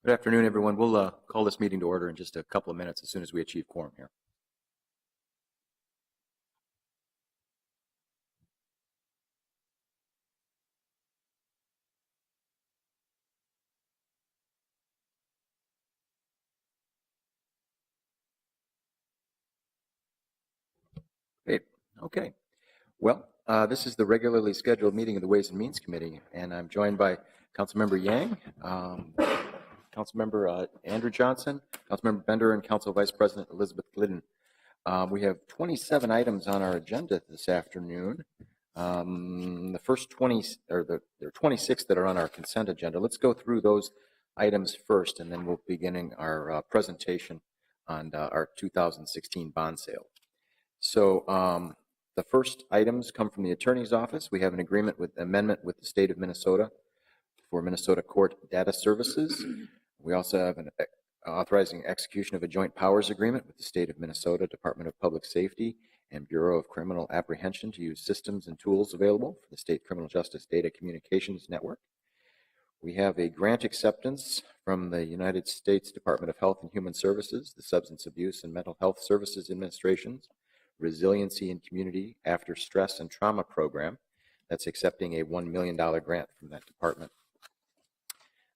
Good afternoon, everyone. We'll call this meeting to order in just a couple of minutes as soon as we achieve quorum here. Okay. Well, this is the regularly scheduled meeting of the Ways and Means Committee, and I'm joined by Councilmember Yang, Councilmember Andrew Johnson, Councilmember Bender, and Council Vice President Elizabeth Glidden. We have 27 items on our agenda this afternoon. The first 20, or there are 26 that are on our consent agenda. Let's go through those items first, and then we'll be beginning our presentation on our 2016 bond sale. So the first items come from the Attorney's Office. We have an amendment with the State of Minnesota for Minnesota Court Data Services. We also have an authorizing execution of a joint powers agreement with the State of Minnesota Department of Public Safety and Bureau of Criminal Apprehension to use systems and tools available for the State Criminal Justice Data Communications Network. We have a grant acceptance from the United States Department of Health and Human Services, the Substance Abuse and Mental Health Services Administration's Resiliency and Community After Stress and Trauma Program. That's accepting a $1 million grant from that department.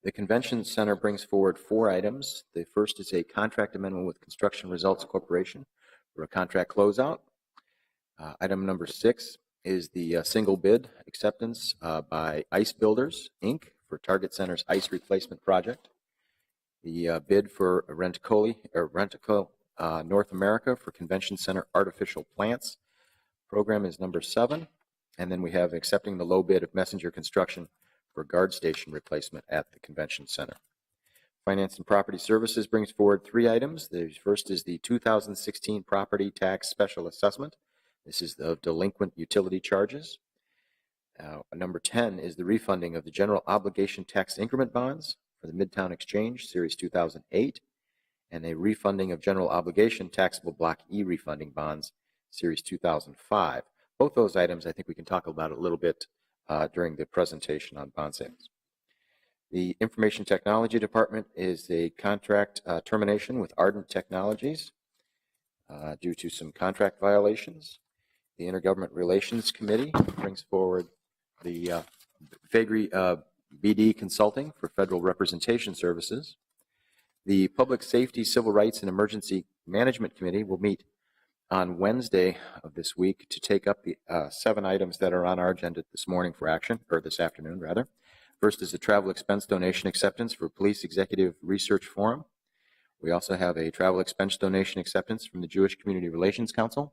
The Convention Center brings forward 4 items. The first is a contract amendment with Construction Results Corporation for a contract closeout. Item number 6 is the single bid acceptance by Ice Builders, Inc. for Target Center's ice replacement project. The bid for Rentaco North America for Convention Center artificial plants program is number 7. And then we have accepting the low bid of Messenger Construction for guard station replacement at the Convention Center. Finance and Property Services brings forward 3 items. The first is the 2016 Property Tax Special Assessment. This is the delinquent utility charges. Number 10 is the refunding of the General Obligation Tax Increment Bonds for the Midtown Exchange, Series 2008, and a refunding of General Obligation Taxable Block E refunding bonds, Series 2005. Both those items I think we can talk about a little bit during the presentation on bond sales. The Information Technology Department is a contract termination with Ardent Technologies due to some contract violations. The Intergovernment Relations Committee brings forward the Faegre BD Consulting for Federal Representation Services. The Public Safety, Civil Rights, and Emergency Management Committee will meet on Wednesday of this week to take up the 7 items that are on our agenda this morning for action, or this afternoon rather. First is a travel expense donation acceptance for Police Executive Research Forum. We also have a travel expense donation acceptance from the Jewish Community Relations Council.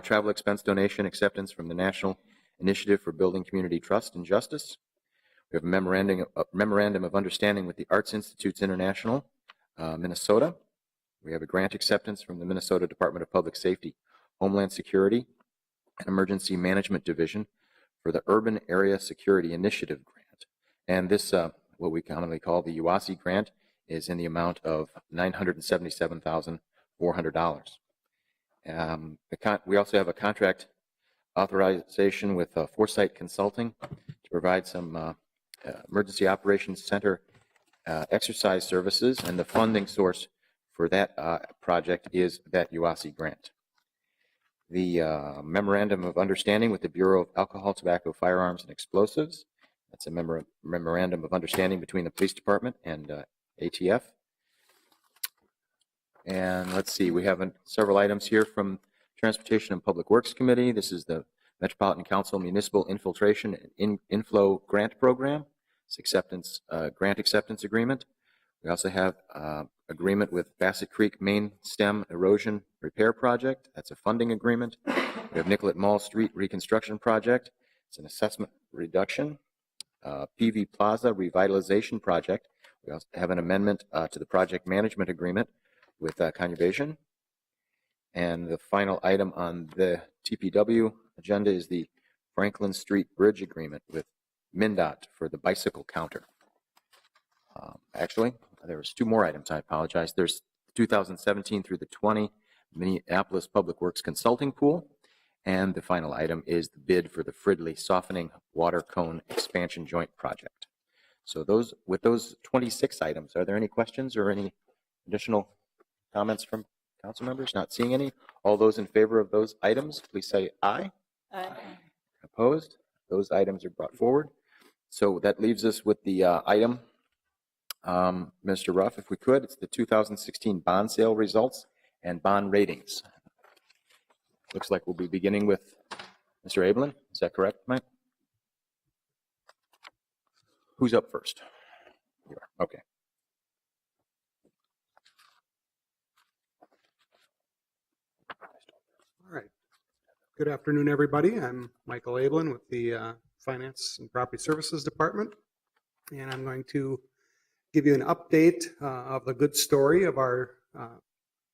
Travel expense donation acceptance from the National Initiative for Building Community Trust and Justice. We have a memorandum of understanding with the Arts Institutes International, Minnesota. We have a grant acceptance from the Minnesota Department of Public Safety, Homeland Security, and Emergency Management Division for the Urban Area Security Initiative grant. And this, what we commonly call the UASI grant, is in the amount of $977,400. We also have a contract authorization with Foresight Consulting to provide some Emergency Operations Center exercise services, and the funding source for that project is that UASI grant. The Memorandum of Understanding with the Bureau of Alcohol, Tobacco, Firearms, and Explosives. That's a memorandum of understanding between the Police Department and ATF. And let's see, we have several items here from Transportation and Public Works Committee. This is the Metropolitan Council Municipal Infiltration and Inflow Grant Program. It's grant acceptance agreement. We also have agreement with Bassett Creek Main Stem Erosion Repair Project. That's a funding agreement. We have Nicollet Mall Street Reconstruction Project. It's an assessment reduction. PV Plaza Revitalization Project. We also have an amendment to the project management agreement with Conservation. And the final item on the TPW agenda is the Franklin Street Bridge Agreement with MnDOT for the bicycle counter. Actually, there was 2 more items. I apologize. There's 2017 through the 20 Minneapolis Public Works Consulting Pool. And the final item is the bid for the Fridley Softening Water Cone Expansion Joint Project. So with those 26 items, are there any questions or any additional comments from council members? Not seeing any. All those in favor of those items, please say aye. Aye. Opposed? Those items are brought forward. So that leaves us with the item, Mr. Ruff, if we could, it's the 2016 bond sale results and bond ratings. Looks like we'll be beginning with Mr. Abelin. Is that correct, Mike? Who's up first? You are. Okay. All right. Good afternoon, everybody. I'm Michael Abelin with the Finance and Property Services Department, and I'm going to give you an update of the good story of our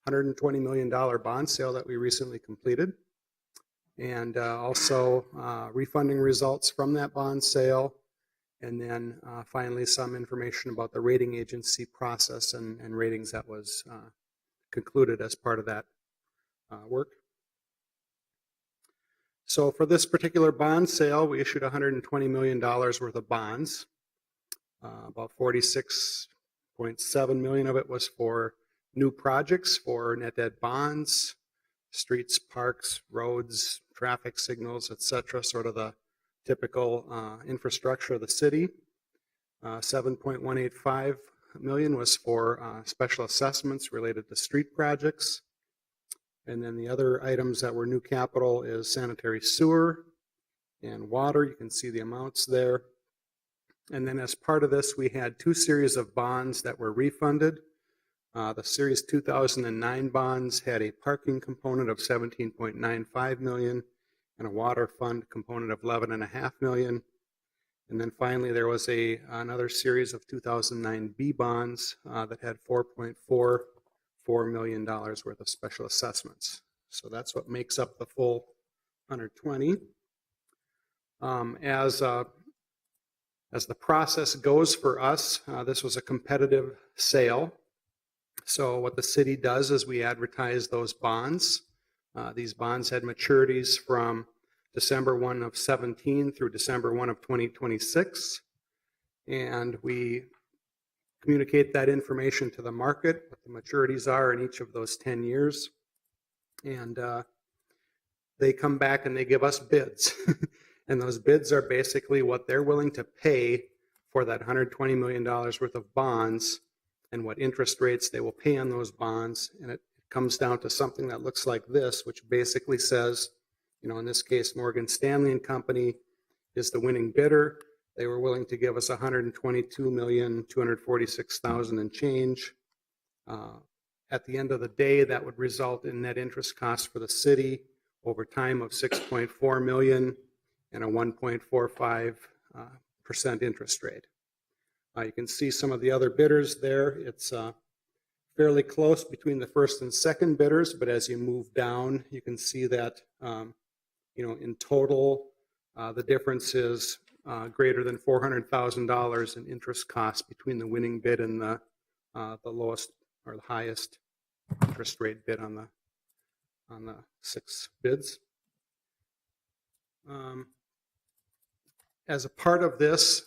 $120 million bond sale that we recently completed, and also refunding results from that bond sale, and then finally some information about the rating agency process and ratings that was concluded as part of that work. So for this particular bond sale, we issued $120 million worth of bonds. About $46.7 million of it was for new projects for net debt bonds, streets, parks, roads, traffic signals, etc., sort of the typical infrastructure of the city. $7.185 million was for special assessments related to street projects. And then the other items that were new capital is sanitary sewer and water. You can see the amounts there. And then as part of this, we had two series of bonds that were refunded. The Series 2009 bonds had a parking component of $17.95 million and a water fund component of $11.5 million. And then finally, there was another series of 2009 B bonds that had $4.44 million worth of special assessments. So that's what makes up the full 120. As the process goes for us, this was a competitive sale. So what the city does is we advertise those bonds. These bonds had maturities from December 1 of 17 through December 1 of 2026. And we communicate that information to the market, what the maturities are in each of those 10 years. And they come back and they give us bids. And those bids are basically what they're willing to pay for that $120 million worth of bonds and what interest rates they will pay on those bonds. And it comes down to something that looks like this, which basically says, you know, in this case, Morgan Stanley and Company is the winning bidder. They were willing to give us $122,246,000 and change. At the end of the day, that would result in net interest costs for the city over time of $6.4 million and a 1.45% interest rate. You can see some of the other bidders there. It's fairly close between the first and second bidders, but as you move down, you can see that in total, the difference is greater than $400,000 in interest costs between the winning bid and the lowest or the highest interest rate bid on the 6 bids. As a part of this,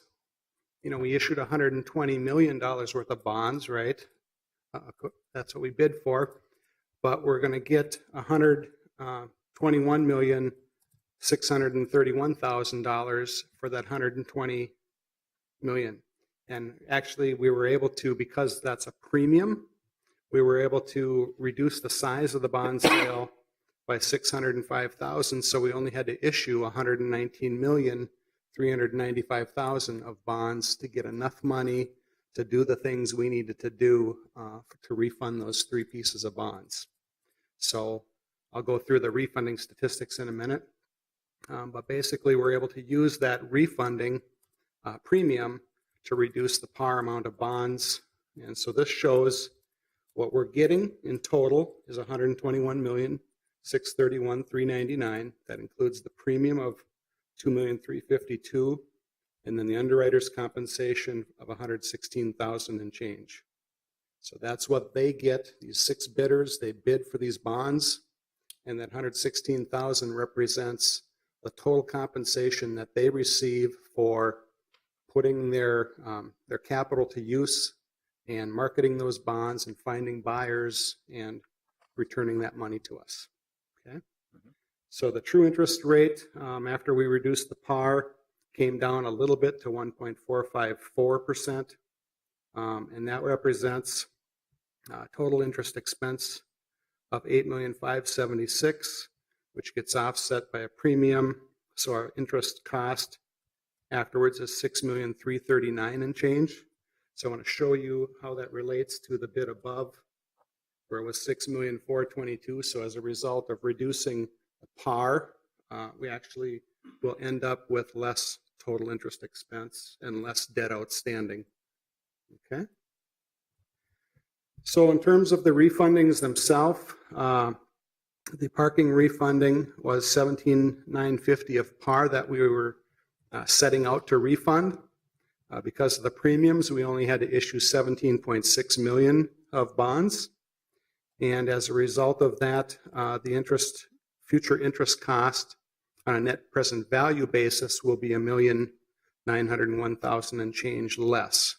we issued $120 million worth of bonds, right? That's what we bid for, but we're going to get $121,631,000 for that $120 million. And actually, we were able to, because that's a premium, we were able to reduce the size of the bond sale by $605,000. So we only had to issue $119,395,000 of bonds to get enough money to do the things we needed to do to refund those 3 pieces of bonds. So I'll go through the refunding statistics in a minute. But basically, we're able to use that refunding premium to reduce the par amount of bonds. And so this shows what we're getting in total is $121,631,399. That includes the premium of $2,352,000, and then the underwriter's compensation of $116,000 and change. So that's what they get. These 6 bidders, they bid for these bonds, and that $116,000 represents the total compensation that they receive for putting their capital to use and marketing those bonds and finding buyers and returning that money to us. Okay. So the true interest rate, after we reduced the par, came down a little bit to 1.454%, and that represents total interest expense of $8,576,000, which gets offset by a premium. So our interest cost afterwards is $6,339,000 and change. So I want to show you how that relates to the bid above, where it was $6,422,000. So as a result of reducing the par, we actually will end up with less total interest expense and less debt outstanding. Okay. So in terms of the refundings themselves, the parking refunding was $17,950 of par that we were setting out to refund. Because of the premiums, we only had to issue $17.6 million of bonds. And as a result of that, the future interest cost on a net present value basis will be $1,901,000 and change less.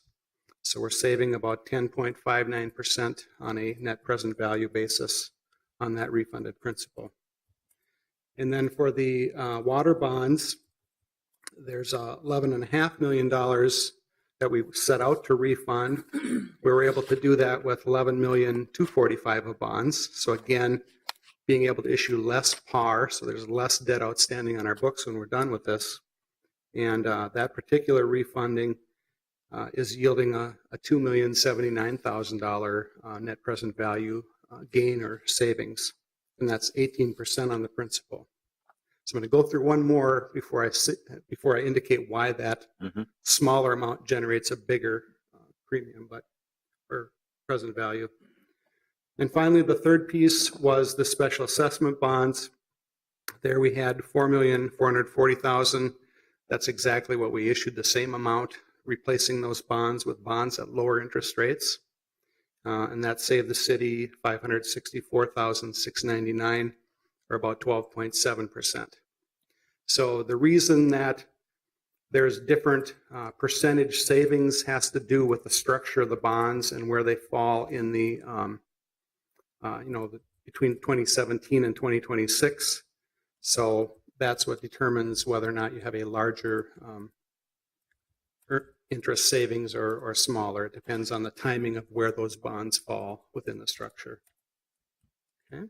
So we're saving about 10.59% on a net present value basis on that refunded principal. And then for the water bonds, there's $11.5 million that we set out to refund. We were able to do that with $11,245,000 of bonds. So again, being able to issue less par, so there's less debt outstanding on our books when we're done with this. And that particular refunding is yielding a $2,079,000 net present value gain or savings, and that's 18% on the principal. So I'm going to go through one more before I indicate why that smaller amount generates a bigger premium, or present value. And finally, the third piece was the special assessment bonds. There we had $4,440,000. That's exactly what we issued, the same amount, replacing those bonds with bonds at lower interest rates. And that saved the city $564,699, or about 12.7%. So the reason that there's different percentage savings has to do with the structure of the bonds and where they fall in the, between 2017 and 2026. So that's what determines whether or not you have a larger interest savings or smaller. It depends on the timing of where those bonds fall within the structure. Okay.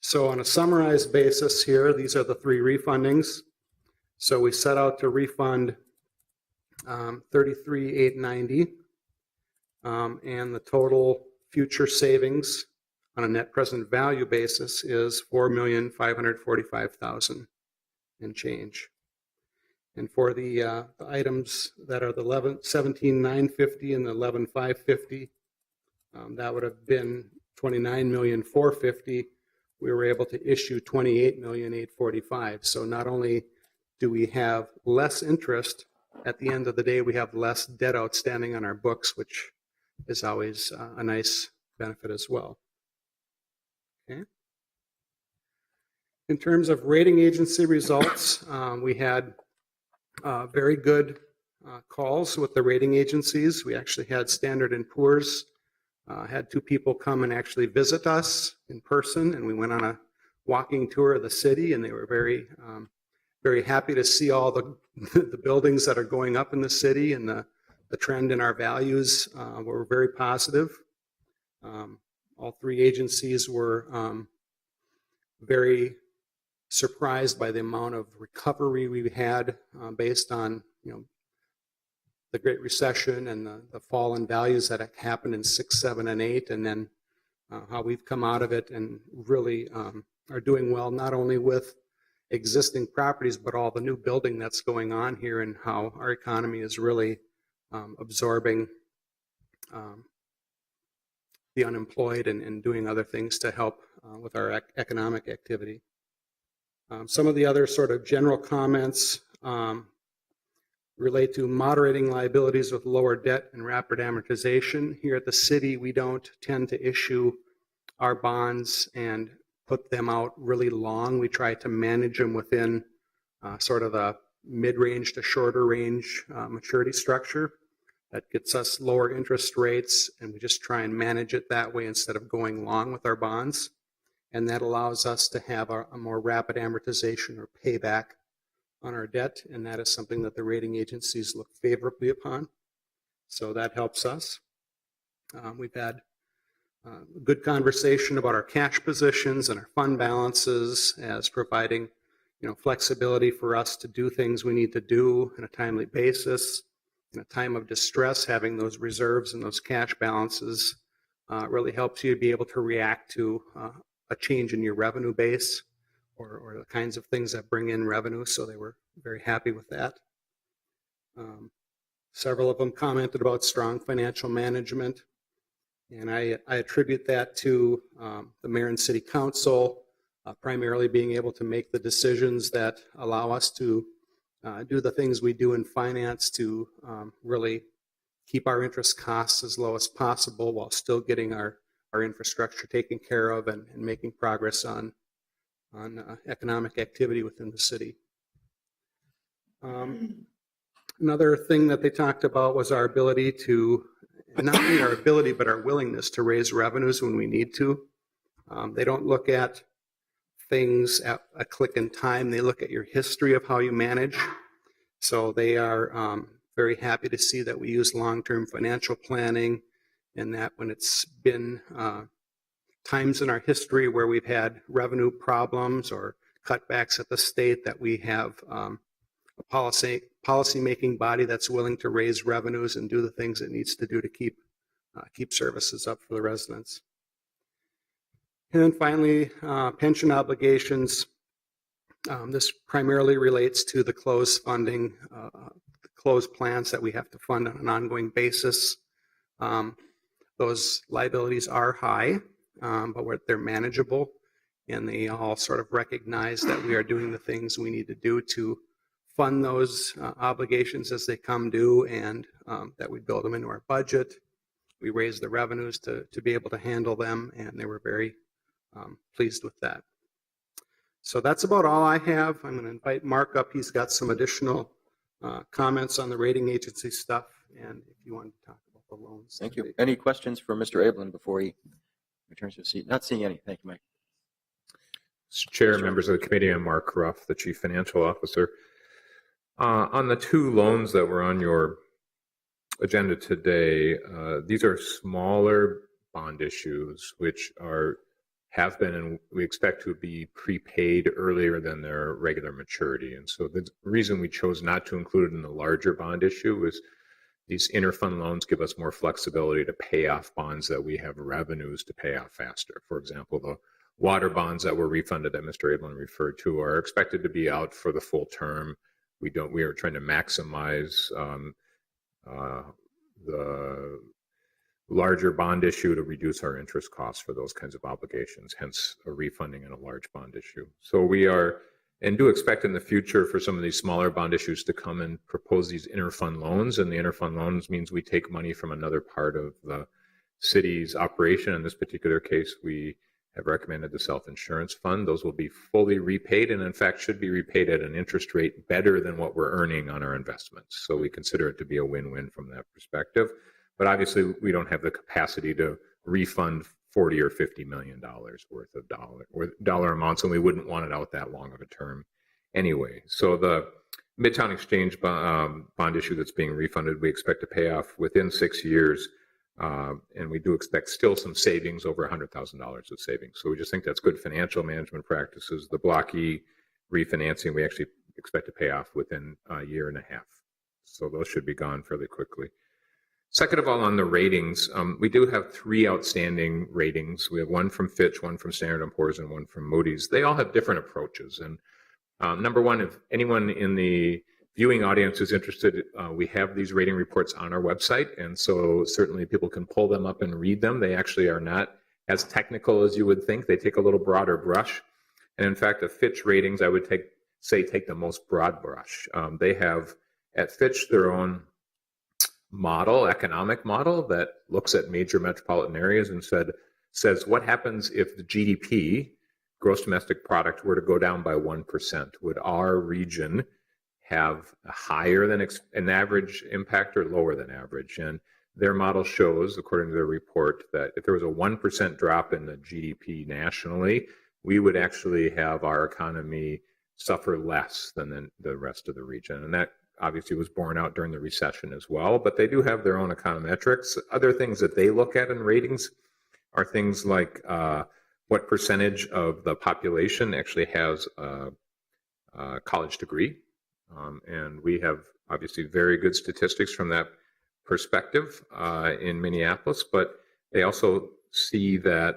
So on a summarized basis here, these are the three refundings. So we set out to refund $33,890, and the total future savings on a net present value basis is $4,545,000 and change. And for the items that are the $17,950 and the $11,550, that would have been $29,450,000. We were able to issue $28,845,000. So not only do we have less interest, at the end of the day, we have less debt outstanding on our books, which is always a nice benefit as well. Okay. In terms of rating agency results, we had very good calls with the rating agencies. We actually had Standard & Poor's had two people come and actually visit us in person, and we went on a walking tour of the city, and they were very, very happy to see all the buildings that are going up in the city, and the trend in our values were very positive. All three agencies were very surprised by the amount of recovery we had based on the Great Recession and the fall in values that happened in 6, 7, and 8, and then how we've come out of it and really are doing well, not only with existing properties, but all the new building that's going on here, and how our economy is really absorbing the unemployed and doing other things to help with our economic activity. Some of the other sort of general comments relate to moderating liabilities with lower debt and rapid amortization. Here at the city, we don't tend to issue our bonds and put them out really long. We try to manage them within sort of the mid-range to shorter range maturity structure. That gets us lower interest rates, and we just try and manage it that way instead of going long with our bonds. And that allows us to have a more rapid amortization or payback on our debt, and that is something that the rating agencies look favorably upon. So that helps us. We've had good conversation about our cash positions and our fund balances as providing, flexibility for us to do things we need to do on a timely basis. In a time of distress, having those reserves and those cash balances really helps you be able to react to a change in your revenue base or the kinds of things that bring in revenue. So they were very happy with that. Several of them commented about strong financial management. And I attribute that to the mayor and city council primarily being able to make the decisions that allow us to do the things we do in finance to really keep our interest costs as low as possible while still getting our infrastructure taken care of and making progress on economic activity within the city. Another thing that they talked about was our ability to, not only our ability, but our willingness to raise revenues when we need to. They don't look at things at a click in time. They look at your history of how you manage. So they are very happy to see that we use long-term financial planning, and that when it's been times in our history where we've had revenue problems or cutbacks at the state, that we have a policy-making body that's willing to raise revenues and do the things it needs to do to keep services up for the residents. And then finally, pension obligations. This primarily relates to the closed funding, closed plans that we have to fund on an ongoing basis. Those liabilities are high, but they're manageable, and they all sort of recognize that we are doing the things we need to do to fund those obligations as they come due, and that we build them into our budget. We raise the revenues to be able to handle them, and they were very pleased with that. So that's about all I have. I'm going to invite Mark up. He's got some additional comments on the rating agency stuff, and if you want to talk about the loans. Thank you. Any questions for Mr. Ablin before he returns to his seat? Not seeing any. Thank you, Mike. Mr. Chair, members of the committee, I'm Mark Ruff, the Chief Financial Officer. On the two loans that were on your agenda today, these are smaller bond issues which have been and we expect to be prepaid earlier than their regular maturity. And so the reason we chose not to include it in the larger bond issue is these interfund loans give us more flexibility to pay off bonds that we have revenues to pay off faster. For example, the water bonds that were refunded that Mr. Ablin referred to are expected to be out for the full term. We are trying to maximize the larger bond issue to reduce our interest costs for those kinds of obligations, hence a refunding in a large bond issue. So we are, and do expect in the future for some of these smaller bond issues to come and propose these interfund loans, and the interfund loans means we take money from another part of the city's operation. In this particular case, we have recommended the self-insurance fund. Those will be fully repaid, and in fact should be repaid at an interest rate better than what we're earning on our investments. So we consider it to be a win-win from that perspective. But obviously, we don't have the capacity to refund $40 or $50 million worth of dollar amounts, and we wouldn't want it out that long of a term anyway. So the Midtown Exchange bond issue that's being refunded, we expect to pay off within 6 years, and we do expect still some savings, over $100,000 of savings. So we just think that's good financial management practices. The Block E refinancing, we actually expect to pay off within a year and a half. So those should be gone fairly quickly. Second of all, on the ratings, we do have 3 outstanding ratings. We have one from Fitch, one from Standard & Poor's, and one from Moody's. They all have different approaches. And number one, if anyone in the viewing audience is interested, we have these rating reports on our website, and so certainly people can pull them up and read them. They actually are not as technical as you would think. They take a little broader brush. And in fact, the Fitch ratings, I would say take the most broad brush. They have, at Fitch, their own economic model that looks at major metropolitan areas and says what happens if the GDP, gross domestic product, were to go down by 1%? Would our region have a higher than an average impact or lower than average. And their model shows, according to their report, that if there was a 1% drop in the GDP nationally, we would actually have our economy suffer less than the rest of the region. And that obviously was borne out during the recession as well, but they do have their own econometrics. Other things that they look at in ratings are things like what percentage of the population actually has a college degree. And we have obviously very good statistics from that perspective in Minneapolis, but they also see that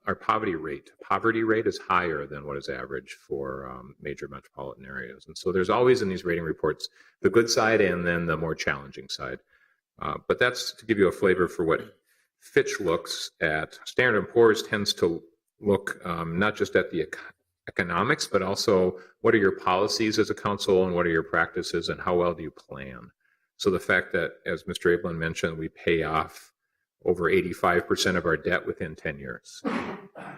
our poverty rate is higher than what is average for major metropolitan areas. And so there's always in these rating reports the good side and then the more challenging side. But that's to give you a flavor for what Fitch looks at. Standard & Poor's tends to look not just at the economics, but also what are your policies as a council and what are your practices and how well do you plan? So the fact that, as Mr. Ablin mentioned, we pay off over 85% of our debt within 10 years.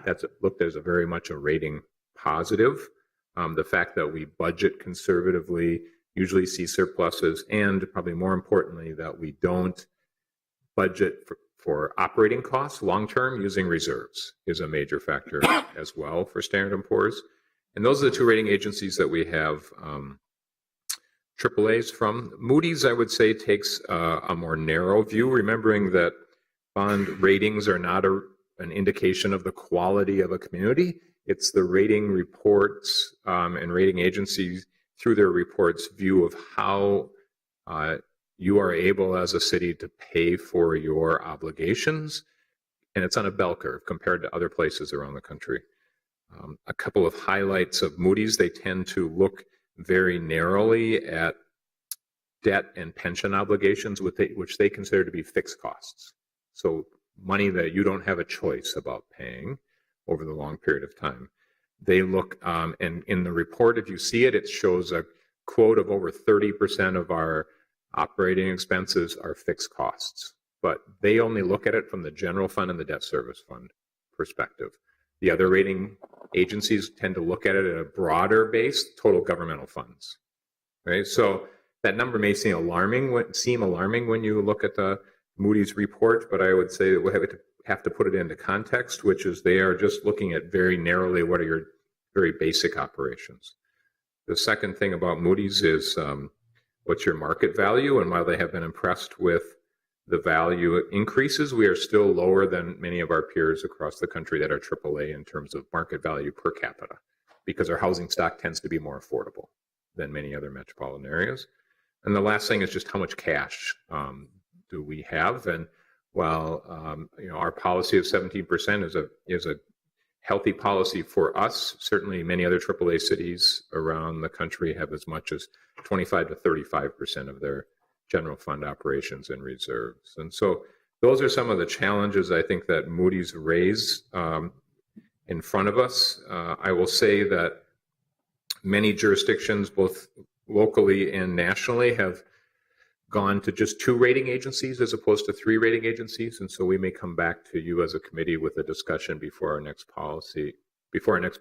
That's looked at as a very much a rating positive. The fact that we budget conservatively, usually see surpluses, and probably more importantly, that we don't budget for operating costs long-term using reserves is a major factor as well for Standard & Poor's. And those are the two rating agencies that we have AAAs from. Moody's, I would say, takes a more narrow view, remembering that bond ratings are not an indication of the quality of a community. It's the rating reports and rating agencies through their reports view of how you are able as a city to pay for your obligations. And it's on a bell curve compared to other places around the country. A couple of highlights of Moody's: they tend to look very narrowly at debt and pension obligations, which they consider to be fixed costs. So money that you don't have a choice about paying over the long period of time. They look, and in the report, if you see it, it shows a quote of over 30% of our operating expenses are fixed costs. But they only look at it from the general fund and the debt service fund perspective. The other rating agencies tend to look at it at a broader base, total governmental funds. Right? So that number may seem alarming when you look at the Moody's report, but I would say that we have to put it into context, which is they are just looking at very narrowly what are your very basic operations. The second thing about Moody's is what's your market value, and while they have been impressed with the value increases, we are still lower than many of our peers across the country that are AAA in terms of market value per capita, because our housing stock tends to be more affordable than many other metropolitan areas. And the last thing is just how much cash do we have? And while our policy of 17% is a healthy policy for us, certainly many other AAA cities around the country have as much as 25 to 35% of their general fund operations and reserves. And so those are some of the challenges I think that Moody's raise in front of us. I will say that many jurisdictions, both locally and nationally, have gone to just 2 rating agencies as opposed to 3 rating agencies. And so we may come back to you as a committee with a discussion before our next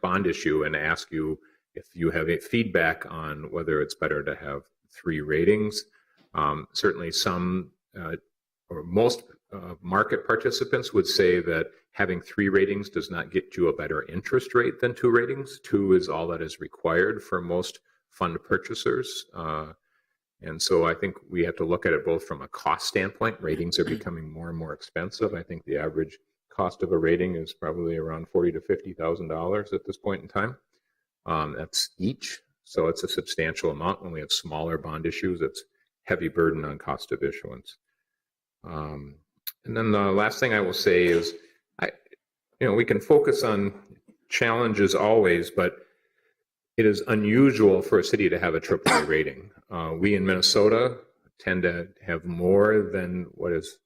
bond issue and ask you if you have feedback on whether it's better to have 3 ratings. Certainly some or most market participants would say that having 3 ratings does not get you a better interest rate than 2 ratings. 2 is all that is required for most fund purchasers. And so I think we have to look at it both from a cost standpoint. Ratings are becoming more and more expensive. I think the average cost of a rating is probably around $40,000 to $50,000 at this point in time. That's each. So it's a substantial amount. When we have smaller bond issues, it's heavy burden on cost of issuance. And then the last thing I will say is, we can focus on challenges always, but it is unusual for a city to have a AAA rating. We in Minnesota tend to have more than what is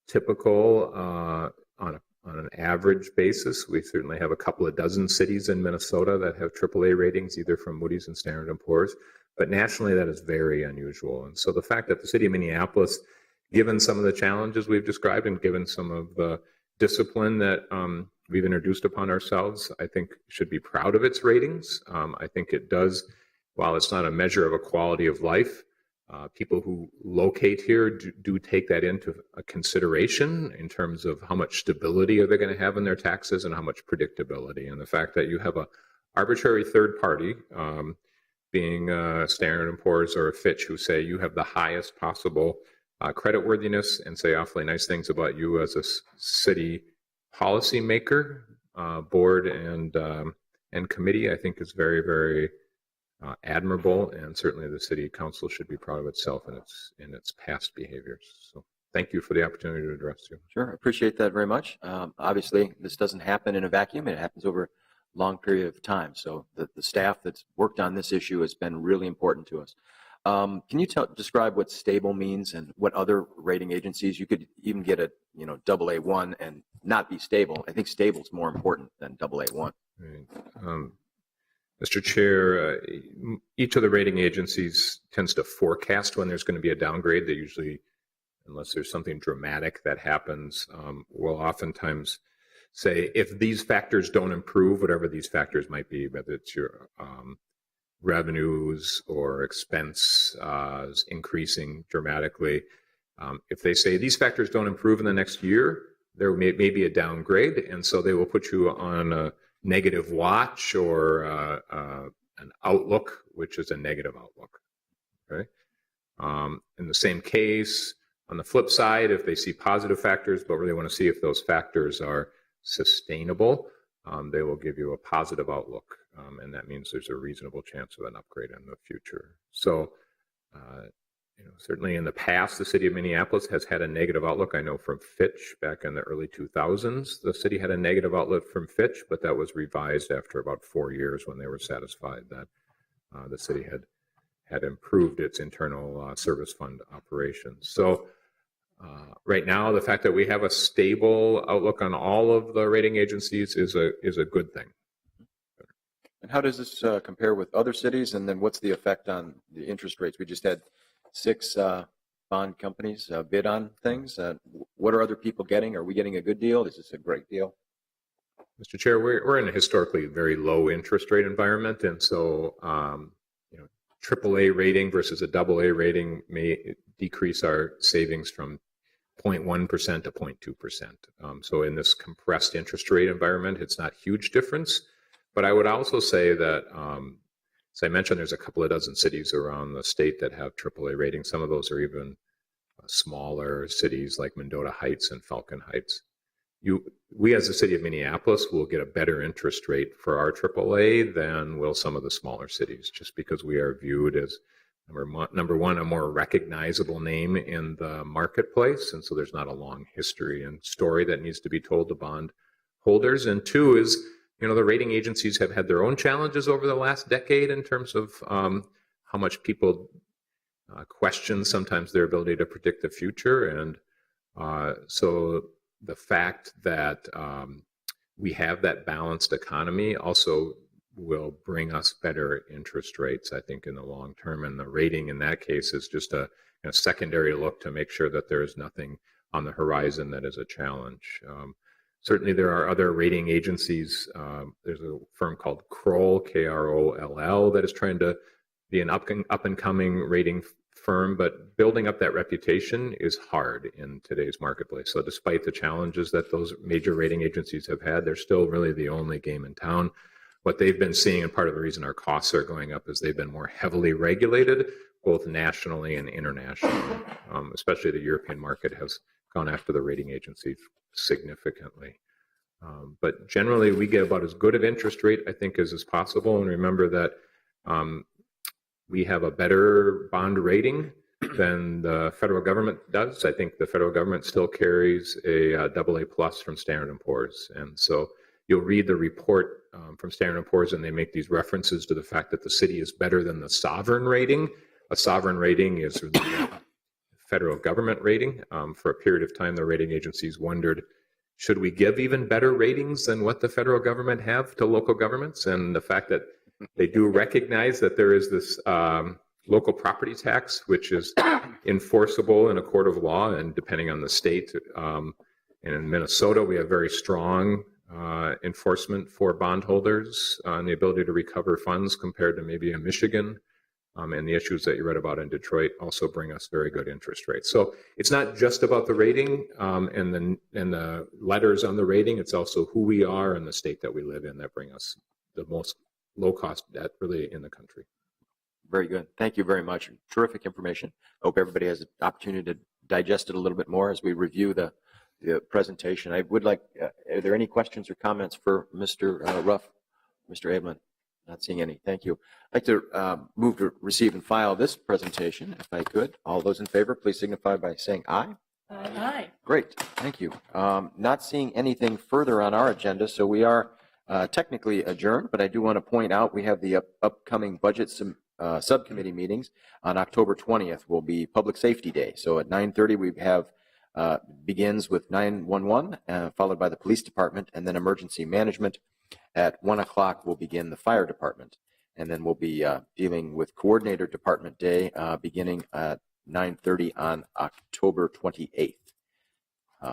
typical on an average basis. We certainly have a couple of dozen cities in Minnesota that have AAA ratings, either from Moody's and Standard & Poor's. But nationally, that is very unusual. And so the fact that the city of Minneapolis, given some of the challenges we've described and given some of the discipline that we've introduced upon ourselves, I think should be proud of its ratings. I think it does while it's not a measure of a quality of life, people who locate here do take that into a consideration in terms of how much stability are they going to have in their taxes and how much predictability. And the fact that you have a arbitrary third party, being Standard & Poor's or a Fitch, who say you have the highest possible creditworthiness and say awfully nice things about you as a city policymaker, board and committee, I think is very, very admirable, and certainly the city council should be proud of itself in its past behaviors. So thank you for the opportunity to address you. Sure, I appreciate that very much. Obviously, this doesn't happen in a vacuum. It happens over a long period of time. So the staff that's worked on this issue has been really important to us. Can you describe what stable means and what other rating agencies? You could even get a AA1 and not be stable. I think stable is more important than AA1. Right. Mr. Chair, each of the rating agencies tends to forecast when there's going to be a downgrade. They usually, unless there's something dramatic that happens, will oftentimes say if these factors don't improve, whatever these factors might be, whether it's your revenues or expense increasing dramatically, if they say these factors don't improve in the next year, there may be a downgrade, and so they will put you on a negative watch or an outlook, which is a negative outlook. Okay. In the same case, on the flip side, if they see positive factors but really want to see if those factors are sustainable, they will give you a positive outlook, and that means there's a reasonable chance of an upgrade in the future. So certainly in the past, the city of Minneapolis has had a negative outlook. I know from Fitch back in the early 2000s, the city had a negative outlook from Fitch, but that was revised after about 4 years when they were satisfied that the city had improved its internal service fund operations. So right now, the fact that we have a stable outlook on all of the rating agencies is a good thing. And how does this compare with other cities? And then what's the effect on the interest rates? We just had 6 bond companies bid on things. What are other people getting? Are we getting a good deal? Is this a great deal? Mr. Chair, we're in a historically very low interest rate environment, and so AAA rating versus a AA rating may decrease our savings from 0.1% to 0.2%. So in this compressed interest rate environment, it's not a huge difference. But I would also say that, as I mentioned, there's a couple of dozen cities around the state that have AAA ratings. Some of those are even smaller cities like Mendota Heights and Falcon Heights. We as the city of Minneapolis will get a better interest rate for our AAA than will some of the smaller cities, just because we are viewed as, number one, a more recognizable name in the marketplace, and so there's not a long history and story that needs to be told to bond holders. And two is, the rating agencies have had their own challenges over the last decade in terms of how much people question sometimes their ability to predict the future. And so the fact that we have that balanced economy also will bring us better interest rates, I think, in the long term. And the rating in that case is just a secondary look to make sure that there is nothing on the horizon that is a challenge. Certainly, there are other rating agencies. There's a firm called Kroll, K-R-O-L-L, that is trying to be an up-and-coming rating firm, but building up that reputation is hard in today's marketplace. So despite the challenges that those major rating agencies have had, they're still really the only game in town. What they've been seeing, and part of the reason our costs are going up, is they've been more heavily regulated, both nationally and internationally. Especially the European market has gone after the rating agencies significantly. But generally, we get about as good of interest rate, I think, as is possible. And remember that we have a better bond rating than the federal government does. I think the federal government still carries a AA plus from Standard & Poor's. And so you'll read the report from Standard & Poor's, and they make these references to the fact that the city is better than the sovereign rating. A sovereign rating is the federal government rating. For a period of time, the rating agencies wondered, should we give even better ratings than what the federal government have to local governments? And the fact that they do recognize that there is this local property tax, which is enforceable in a court of law and depending on the state. And in Minnesota, we have very strong enforcement for bondholders and the ability to recover funds compared to maybe a Michigan. And the issues that you read about in Detroit also bring us very good interest rates. So it's not just about the rating and the letters on the rating. It's also who we are and the state that we live in that bring us the most low-cost debt really in the country. Very good. Thank you very much. Terrific information. Hope everybody has an opportunity to digest it a little bit more as we review the presentation. I would like, are there any questions or comments for Mr. Ruff, Mr. Ablin? Not seeing any. Thank you. I'd like to move to receive and file this presentation, if I could. All those in favor, please signify by saying aye. Aye. Great. Thank you. Not seeing anything further on our agenda, so we are technically adjourned, but I do want to point out we have the upcoming budget subcommittee meetings on October 20th will be Public Safety Day. So at 9:30 we have begins with 911, followed by the Police Department, and then Emergency Management. At 1 o'clock we'll begin the Fire Department, and then we'll be dealing with Coordinator Department Day beginning at 9:30 on October 28th.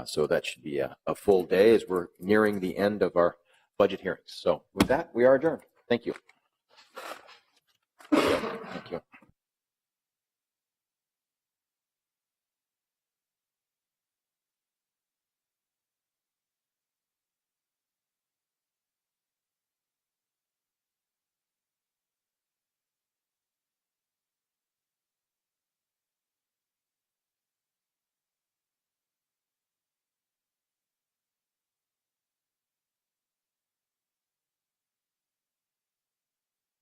So that should be a full day as we're nearing the end of our budget hearings. So with that, we are adjourned. Thank you. Thank you.